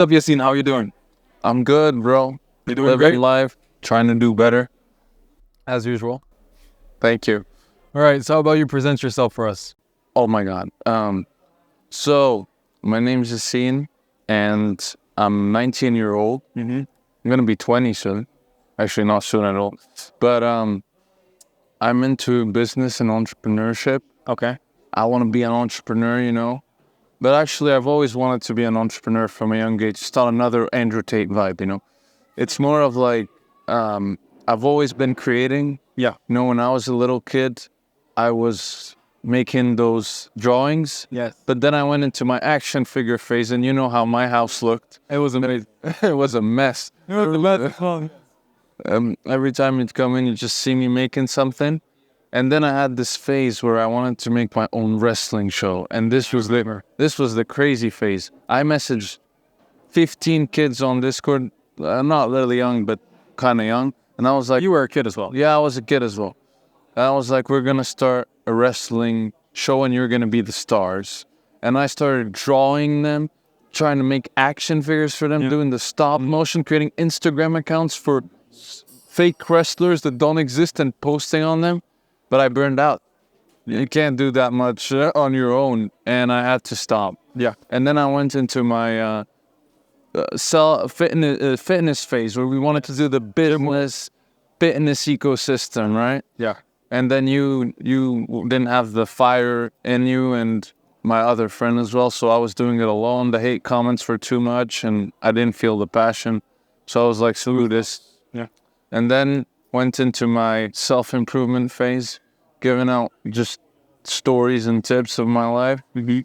up, Yassine? How you doing? I'm good, bro. You doing Living great? life, trying to do better. As usual. Thank you. All right. So how about you present yourself for us? Oh my God. So my name's Yassine, and I'm 19-year-old. Mm-hmm. I'm gonna be 20 soon. Actually, not soon at all. But I'm into business and entrepreneurship. Okay. I want to be an entrepreneur. But actually, I've always wanted to be an entrepreneur from a young age. It's not another Andrew Tate vibe. It's more of like I've always been creating. Yeah. When I was a little kid, I was making those drawings. Yes. But then I went into my action figure phase, and you know how my house looked. It was amazing. It was a mess. Every time you'd come in, you just see me making something. And then I had this phase where I wanted to make my own wrestling show. And this was the crazy phase. I messaged 15 kids on Discord, not really young, but kind of young. And I was like, You were a kid as well. yeah, I was a kid as well. And I was like, we're going to start a wrestling show and you're going to be the stars. And I started drawing them, trying to make action figures for them, doing the stop motion, creating Instagram accounts for fake wrestlers that don't exist and posting on them. But I burned out. You can't do that much on your own. And I had to stop. Yeah. And then I went into my fitness phase where we wanted to do the fitness ecosystem, right? Yeah. And then you didn't have the fire in you and my other friend as well. So I was doing it alone. The hate comments were too much and I didn't feel the passion. So I was like, screw this. Yeah. And then went into my self-improvement phase, giving out just stories and tips of my life. Mm-hmm.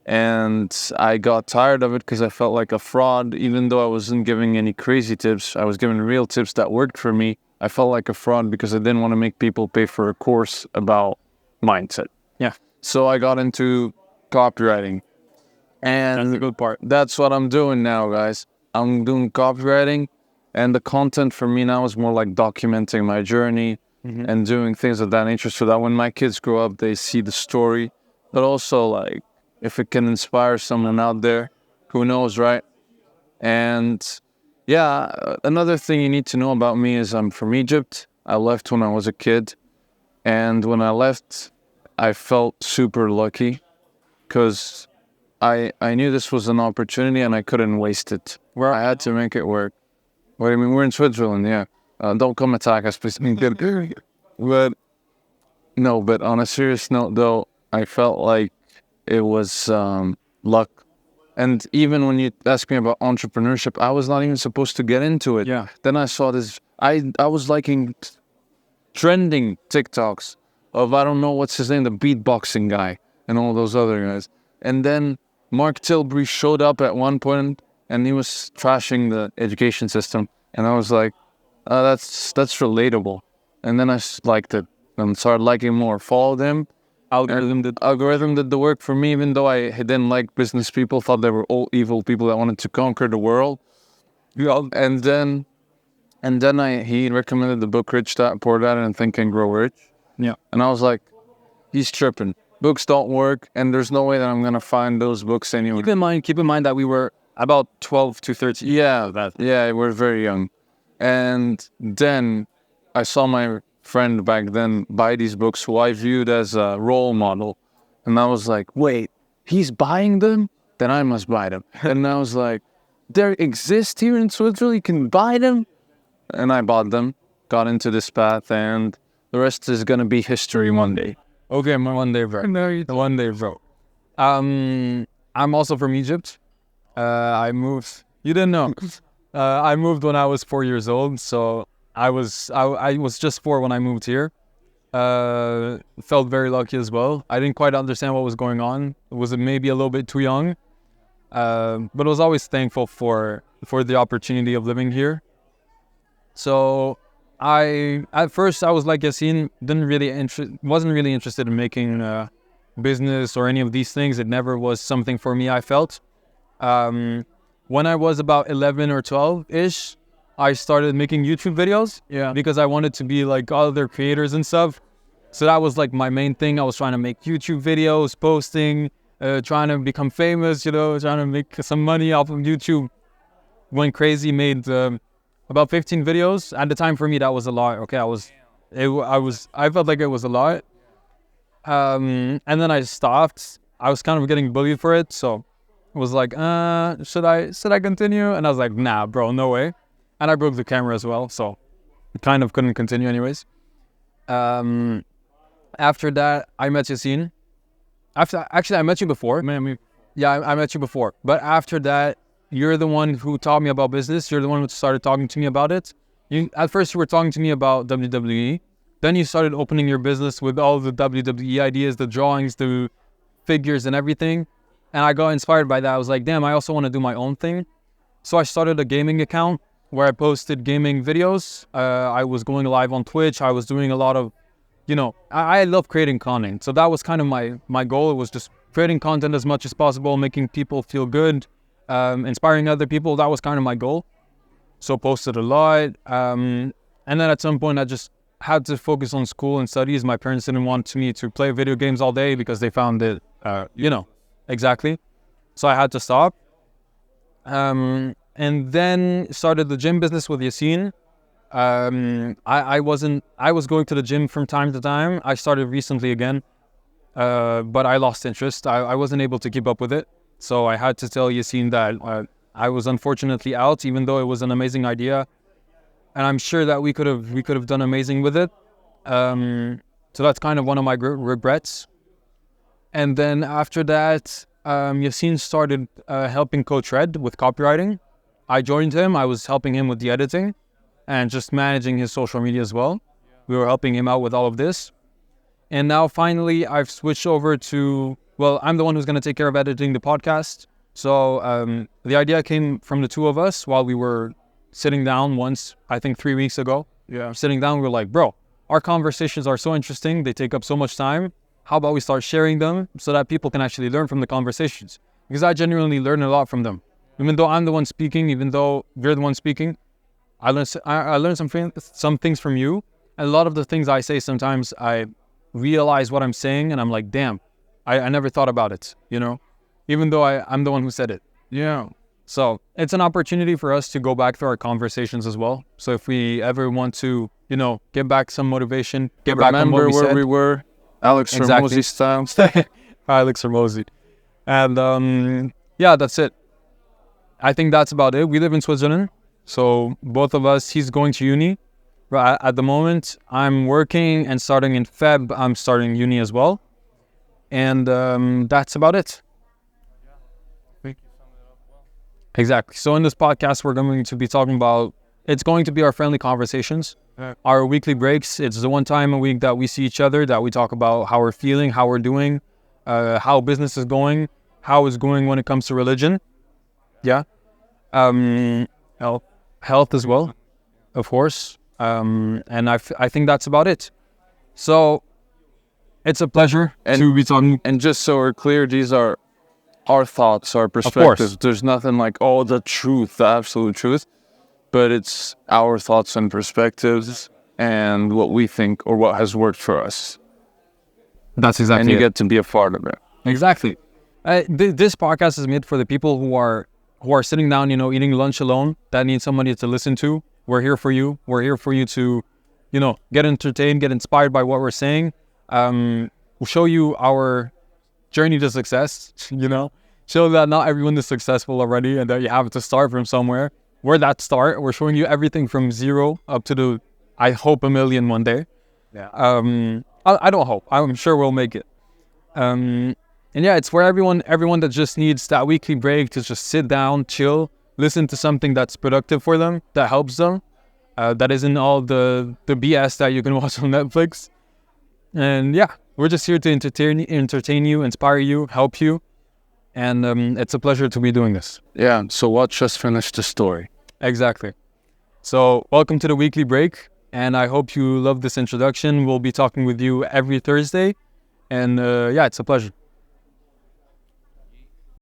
And I got tired of it because I felt like a fraud. Even though I wasn't giving any crazy tips, I was giving real tips that worked for me. I felt like a fraud because I didn't want to make people pay for a course about mindset. Yeah. So I got into copywriting. And That's the good part. that's what I'm doing now, guys. I'm doing copywriting. And the content for me now is more like documenting my journey and doing things of that nature so that when my kids grow up, they see the story. But also, like, if it can inspire someone out there, who knows, right? And yeah, another thing you need to know about me is I'm from Egypt. I left when I was a kid. And when I left, I felt super lucky because I knew this was an opportunity and I couldn't waste it. I had to make it work. What do you mean? We're in Switzerland, yeah. Don't come attack us, please. But on a serious note, though, I felt like it was luck. And even when you ask me about entrepreneurship, I was not even supposed to get into it. Yeah. Then I saw this. I was liking trending TikToks of, I don't know what's his name, the beatboxing guy and all those other guys. And then Mark Tilbury showed up at one point and he was trashing the education system. And I was like, that's relatable. And then I liked it and started liking more. Followed him. Algorithm did the work for me, even though I didn't like business people, thought they were all evil people that wanted to conquer the world. Yeah. And then he recommended the book Rich Dad Poor Dad and Think and Grow Rich. Yeah. And I was like, he's tripping. Books don't work, and there's no way that I'm gonna find those books anywhere. Keep in mind that we were about 12 to 13. Yeah, we're very young. And then I saw my friend back then buy these books who I viewed as a role model. And I was like, wait, he's buying them? Then I must buy them. And I was like, there exist here in Switzerland, you can buy them? And I bought them, got into this path, and the rest is gonna be history one day. Okay, one day, bro. One day, bro. I'm also from Egypt. I moved. You didn't know. I moved when I was 4 years old, so I was just 4 when I moved here. Felt very lucky as well. I didn't quite understand what was going on. Was maybe a little bit too young, but I was always thankful for the opportunity of living here. So at first I was like Yassine, wasn't really interested in making business or any of these things. It never was something for me, I felt. When I was about 11 or 12-ish, I started making YouTube videos. Yeah. Because I wanted to be like other creators and stuff. So that was like my main thing. I was trying to make YouTube videos, posting, trying to become famous, trying to make some money off of YouTube. went crazy, made about 15 videos. At the time, for me, that was a lot. Okay, I felt like it was a lot. And then I stopped. I was kind of getting bullied for it, so it was like, should I continue? And I was like, nah, bro, no way. And I broke the camera as well, so I kind of couldn't continue anyways. After that, I met Yassine. Actually, I met you before. Yeah, I met you before. But after that, you're the one who taught me about business. You're the one who started talking to me about it. At first, you were talking to me about WWE. Then you started opening your business with all the WWE ideas, the drawings, the figures and everything. And I got inspired by that. I was like, damn, I also want to do my own thing. So I started a gaming account where I posted gaming videos. I was going live on Twitch. I was doing a lot of, I love creating content. So that was kind of my goal. It was just creating content as much as possible, making people feel good, inspiring other people. That was kind of my goal. So posted a lot. And then at some point I just had to focus on school and studies. My parents didn't want me to play video games all day because they found it, exactly. So I had to stop. And then started the gym business with Yassine. I was going to the gym from time to time. I started recently again, but I lost interest. I wasn't able to keep up with it. So I had to tell Yassine that I was unfortunately out, even though it was an amazing idea. And I'm sure that we could have done amazing with it. So that's kind of one of my regrets. And then after that, Yassine started helping Coach Red with copywriting. I joined him. I was helping him with the editing and just managing his social media as well. We were helping him out with all of this. And now finally I've switched over to, I'm the one who's going to take care of editing the podcast. So the idea came from the two of us while we were sitting down once, I think 3 weeks ago. Yeah. Sitting down, we were like, bro, our conversations are so interesting. They take up so much time. How about we start sharing them so that people can actually learn from the conversations? Because I genuinely learn a lot from them. Even though I'm the one speaking, even though you're the one speaking, I learned some things from you. And a lot of the things I say, sometimes I realize what I'm saying and I'm like, damn, I never thought about it, even though I'm the one who said it. Yeah. So it's an opportunity for us to go back through our conversations as well. So if we ever want to, get back some motivation, get back on what we where said. we were, Alex Hormozi style. Alex Hormozi. And yeah, that's it. I think that's about it. We live in Switzerland. So both of us, he's going to uni. Right at the moment, I'm working and starting in Feb. I'm starting uni as well. And that's about it. Exactly. So in this podcast, we're going to be talking about, it's going to be our friendly conversations, our weekly breaks. It's the one time a week that we see each other, that we talk about how we're feeling, how we're doing, how business is going, how it's going when it comes to religion. Yeah. Health as well, of course. And I think that's about it. So it's a pleasure to be talking. And just so we're clear, these are our thoughts, our perspectives. There's nothing like, the truth, the absolute truth, but it's our thoughts and perspectives and what we think or what has worked for us. That's exactly And you it. get to be a part of it. Exactly. This podcast is made for the people who are sitting down, eating lunch alone, that need somebody to listen to. We're here for you. We're here for you to, get entertained, get inspired by what we're saying. We'll show you our journey to success, show that not everyone is successful already and that you have to start from somewhere. We're that start. We're showing you everything from zero up to I hope 1 million one day. Yeah. I don't hope. I'm sure we'll make it. And yeah, it's for everyone that just needs that weekly break to just sit down, chill, listen to something that's productive for them, that helps them, that isn't all the BS that you can watch on Netflix. And yeah, we're just here to entertain you, inspire you, help you. And it's a pleasure to be doing this. Yeah, so watch us finish the story. Exactly. So welcome to the weekly break. And I hope you love this introduction. We'll be talking with you every Thursday. And yeah, it's a pleasure.